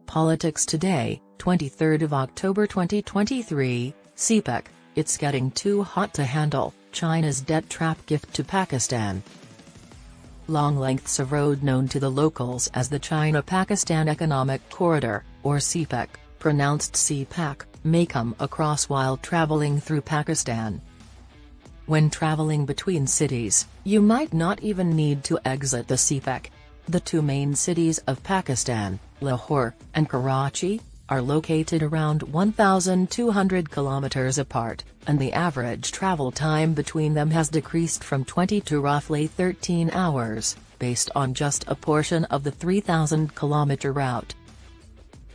Politics Today, 23 October 2023, CPEC, it's getting too hot to handle, China's debt trap gift to Pakistan. Long lengths of road known to the locals as the China-Pakistan Economic Corridor, or CPEC, pronounced CPEC, may come across while traveling through Pakistan. When traveling between cities, you might not even need to exit the CPEC. The two main cities of Pakistan, Lahore and Karachi, are located around 1,200 kilometers apart, and the average travel time between them has decreased from 20 to roughly 13 hours, based on just a portion of the 3,000-kilometer route.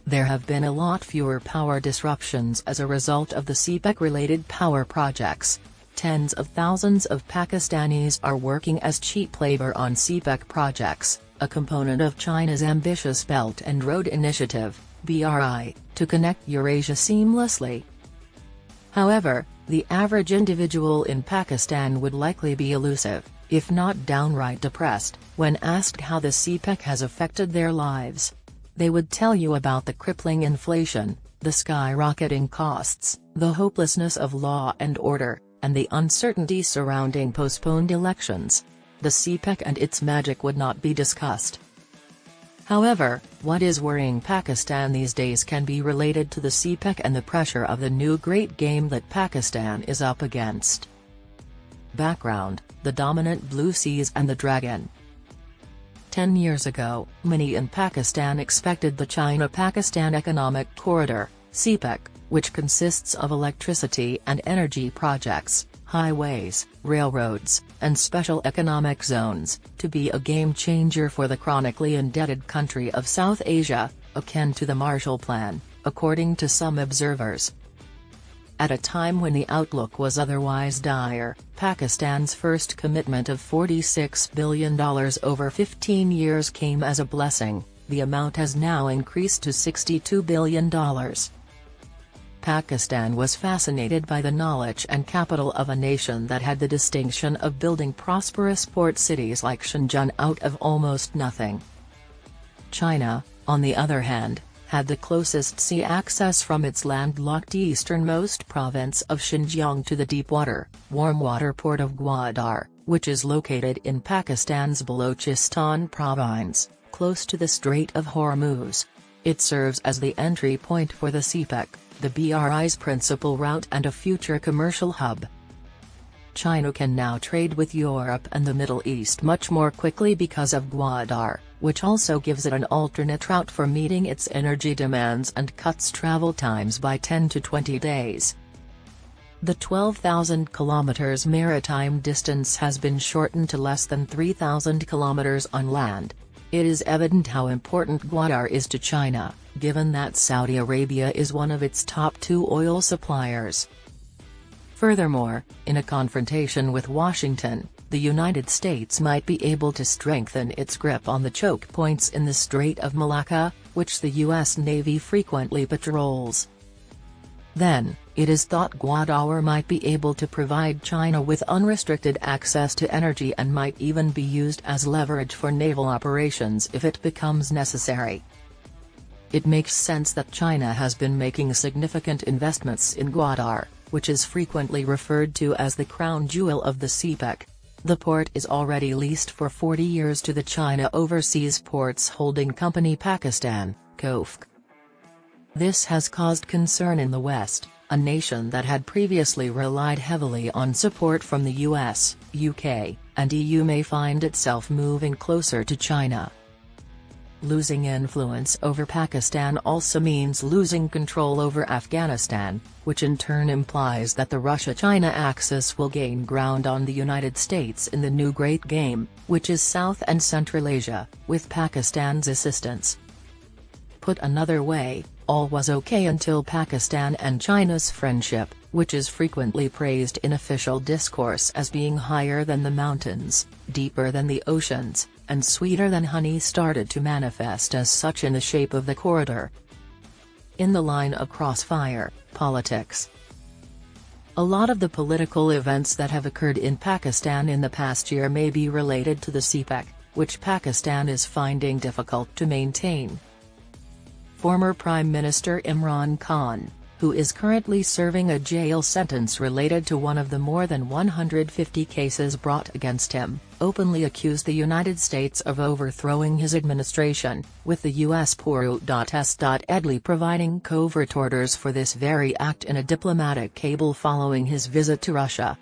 There have been a lot fewer power disruptions as a result of the CPEC-related power projects. Tens of thousands of Pakistanis are working as cheap labor on CPEC projects, a component of China's ambitious Belt and Road Initiative, BRI, to connect Eurasia seamlessly. However, the average individual in Pakistan would likely be elusive, if not downright depressed, when asked how the CPEC has affected their lives. They would tell you about the crippling inflation, the skyrocketing costs, the hopelessness of law and order, and the uncertainty surrounding postponed elections. The CPEC and its magic would not be discussed. However, what is worrying Pakistan these days can be related to the CPEC and the pressure of the new great game that Pakistan is up against. Background: the dominant Blue Seas and the Dragon. 10 years ago, many in Pakistan expected the China-Pakistan Economic Corridor, CPEC, which consists of electricity and energy projects, highways, railroads, and special economic zones, to be a game-changer for the chronically indebted country of South Asia, akin to the Marshall Plan, according to some observers. At a time when the outlook was otherwise dire, Pakistan's first commitment of $46 billion over 15 years came as a blessing. The amount has now increased to $62 billion. Pakistan was fascinated by the knowledge and capital of a nation that had the distinction of building prosperous port cities like Shenzhen out of almost nothing. China, on the other hand, had the closest sea access from its landlocked easternmost province of Xinjiang to the deepwater, warm-water port of Gwadar, which is located in Pakistan's Balochistan province, close to the Strait of Hormuz. It serves as the entry point for the CPEC, the BRI's principal route and a future commercial hub. China can now trade with Europe and the Middle East much more quickly because of Gwadar, which also gives it an alternate route for meeting its energy demands and cuts travel times by 10 to 20 days. The 12,000 kilometers maritime distance has been shortened to less than 3,000 kilometers on land. It is evident how important Gwadar is to China, given that Saudi Arabia is one of its top two oil suppliers. Furthermore, in a confrontation with Washington, the United States might be able to strengthen its grip on the choke points in the Strait of Malacca, which the U.S. Navy frequently patrols. Then, it is thought Gwadar might be able to provide China with unrestricted access to energy and might even be used as leverage for naval operations if it becomes necessary. It makes sense that China has been making significant investments in Gwadar, which is frequently referred to as the crown jewel of the CPEC. The port is already leased for 40 years to the China Overseas Ports Holding Company Pakistan, COFC. This has caused concern in the West, a nation that had previously relied heavily on support from the US, UK, and EU may find itself moving closer to China. Losing influence over Pakistan also means losing control over Afghanistan, which in turn implies that the Russia-China axis will gain ground on the United States in the new Great Game, which is South and Central Asia, with Pakistan's assistance. Put another way, all was okay until Pakistan and China's friendship, which is frequently praised in official discourse as being higher than the mountains, deeper than the oceans, and sweeter than honey, started to manifest as such in the shape of the corridor. In the line of crossfire, politics. A lot of the political events that have occurred in Pakistan in the past year may be related to the CPEC, which Pakistan is finding difficult to maintain. former Prime Minister Imran Khan, who is currently serving a jail sentence related to one of the more than 150 cases brought against him, openly accused the United States of overthrowing his administration, with the U.S. Puru.S.Edley providing covert orders for this very act in a diplomatic cable following his visit to Russia.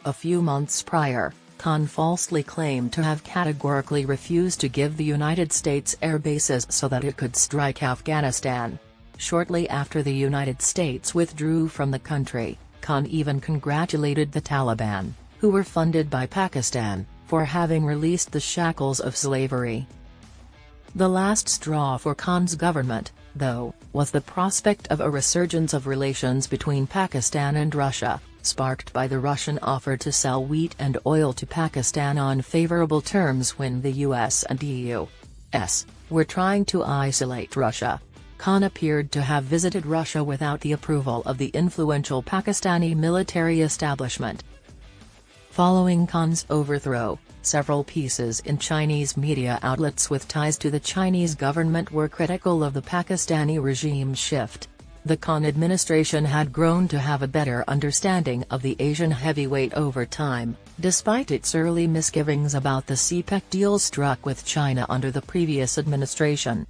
A few months prior, Khan falsely claimed to have categorically refused to give the United States air bases so that it could strike Afghanistan. Shortly after the United States withdrew from the country, Khan even congratulated the Taliban, who were funded by Pakistan, for having released the shackles of slavery. The last straw for Khan's government, though, was the prospect of a resurgence of relations between Pakistan and Russia, sparked by the Russian offer to sell wheat and oil to Pakistan on favorable terms when the US and EU.S. were trying to isolate Russia. Khan appeared to have visited Russia without the approval of the influential Pakistani military establishment. Following Khan's overthrow, several pieces in Chinese media outlets with ties to the Chinese government were critical of the Pakistani regime shift. The Khan administration had grown to have a better understanding of the Asian heavyweight over time, despite its early misgivings about the CPEC deal struck with China under the previous administration.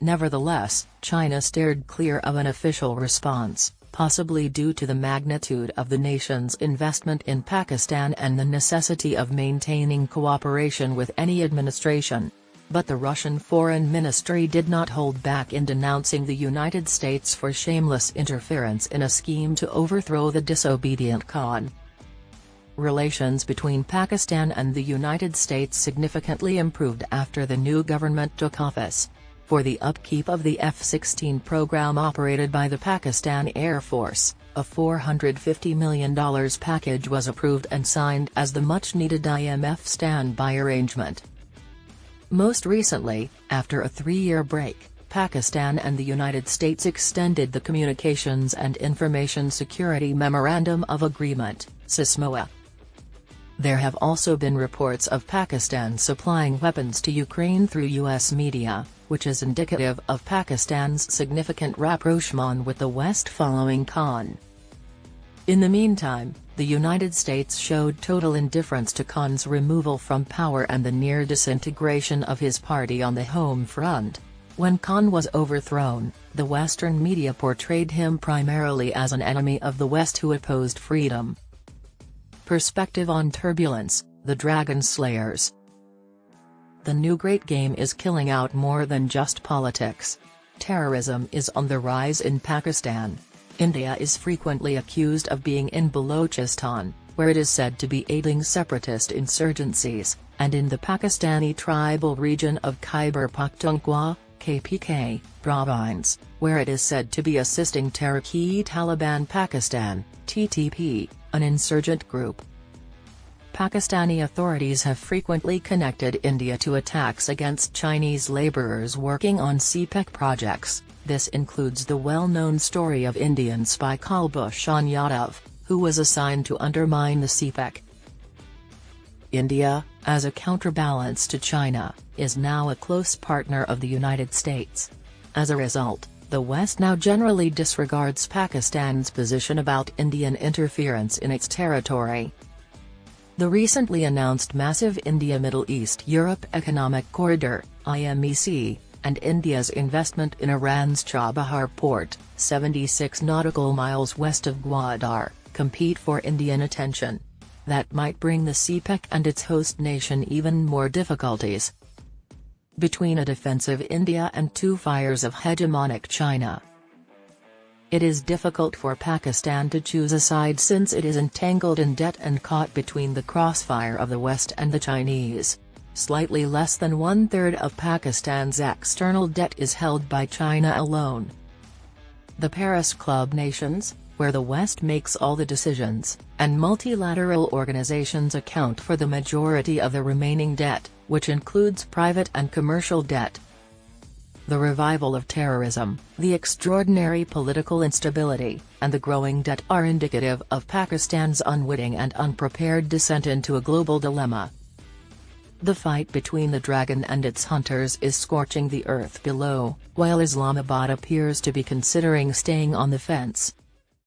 Nevertheless, China steered clear of an official response, possibly due to the magnitude of the nation's investment in Pakistan and the necessity of maintaining cooperation with any administration. But the Russian Foreign Ministry did not hold back in denouncing the United States for shameless interference in a scheme to overthrow the disobedient Khan. Relations between Pakistan and the United States significantly improved after the new government took office. For the upkeep of the F-16 program operated by the Pakistan Air Force, a $450 million package was approved and signed as the much-needed IMF standby arrangement. Most recently, after a 3-year break, Pakistan and the United States extended the Communications and Information Security Memorandum of Agreement, (CISMOA). There have also been reports of Pakistan supplying weapons to Ukraine through U.S. media, which is indicative of Pakistan's significant rapprochement with the West following Khan. In the meantime, the United States showed total indifference to Khan's removal from power and the near disintegration of his party on the home front. When Khan was overthrown, the Western media portrayed him primarily as an enemy of the West who opposed freedom. Perspective on turbulence, the Dragon Slayers. The new great game is killing out more than just politics. Terrorism is on the rise in Pakistan. India is frequently accused of being in Balochistan, where it is said to be aiding separatist insurgencies, and in the Pakistani tribal region of Khyber Pakhtunkhwa, KPK, province, where it is said to be assisting Tehrik-e-Taliban Pakistan, TTP, an insurgent group. Pakistani authorities have frequently connected India to attacks against Chinese laborers working on CPEC projects. This includes the well-known story of Indian spy Kulbhushan Yadav, who was assigned to undermine the CPEC. India, as a counterbalance to China, is now a close partner of the United States. As a result, the West now generally disregards Pakistan's position about Indian interference in its territory. The recently announced massive India-Middle East-Europe Economic Corridor, IMEC, and India's investment in Iran's Chabahar port, 76 nautical miles west of Gwadar, compete for Indian attention. That might bring the CPEC and its host nation even more difficulties. Between a defensive India and two fires of hegemonic China, it is difficult for Pakistan to choose a side since it is entangled in debt and caught between the crossfire of the West and the Chinese. Slightly less than 1/3 of Pakistan's external debt is held by China alone. The Paris Club nations, where the West makes all the decisions, and multilateral organizations account for the majority of the remaining debt, which includes private and commercial debt. The revival of terrorism, the extraordinary political instability, and the growing debt are indicative of Pakistan's unwitting and unprepared descent into a global dilemma. The fight between the dragon and its hunters is scorching the earth below, while Islamabad appears to be considering staying on the fence.